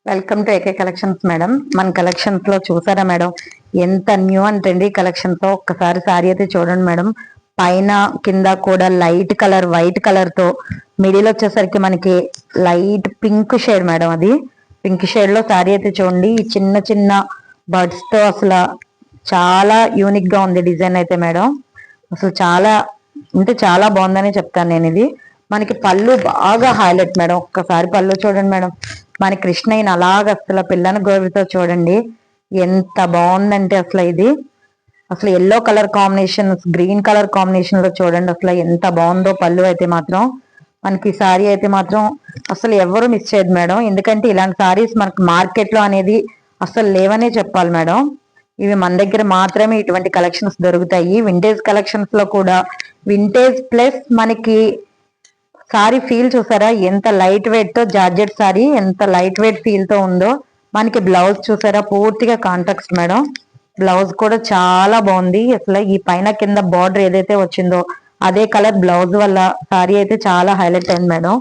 Welcome to AK collections madam. మన collections లో చూసారా మేడం, ఎంత న్యూ అండ్ ట్రెండీ కలెక్షన్స్ తో ఒక్కసారి సారీ అయితే చూడండి మేడం. పైన కింద కూడా లైట్ కలర్ వైట్ కలర్ తో మిడిల్ వచ్చేసరికి మనకి లైట్ పింక్ షేడ్ మేడం. అది పింక్ షేడ్ లో సారీ అయితే చూడండి. ఈ చిన్న చిన్న బర్డ్స్ తో అసలు చాలా యూనిక్ గా ఉంది డిజైన్ అయితే మేడం. అసలు చాలా అంటే చాలా బాగుందని చెప్తాను నేను. ఇది మనకి పళ్ళు బాగా హైలైట్ మేడం. ఒక్కసారి పళ్ళు చూడండి మేడం. మన కృష్ణయ్యని అలాగ అసలు పిల్లని గోరుతో చూడండి ఎంత బాగుందంటే అసలు ఇది అసలు yellow colour combination green colour combination లో చూడండి అసలు ఎంత బాగుందో. పళ్ళు అయితే మాత్రం మనకి సారీ అయితే మాత్రం అసలు ఎవరు మిస్ చేయదు మేడం. ఎందుకంటే ఇలాంటి సారీస్ మనకి మార్కెట్ లో అనేది అసలు లేవనే చెప్పాలి మేడం. ఇవి మన దగ్గర మాత్రమే ఇటువంటి కలెక్షన్స్ దొరుకుతాయి. వింటేజ్ కలెక్షన్స్ లో కూడా వింటేజ్ ప్లస్ మనకి సారీ ఫీల్ చూసారా ఎంత లైట్ వెయిట్ తో, జార్జెట్ సారీ ఎంత లైట్ వెయిట్ ఫీల్ తో ఉందో. మనకి బ్లౌజ్ చూసారా పూర్తిగా కాంట్రాక్ట్ మేడం. బ్లౌజ్ కూడా చాలా బాగుంది. అసలు ఈ పైన కింద బార్డర్ ఏదైతే వచ్చిందో అదే కలర్ బ్లౌజ్ వల్ల సారీ అయితే చాలా హైలైట్ అయింది మేడం.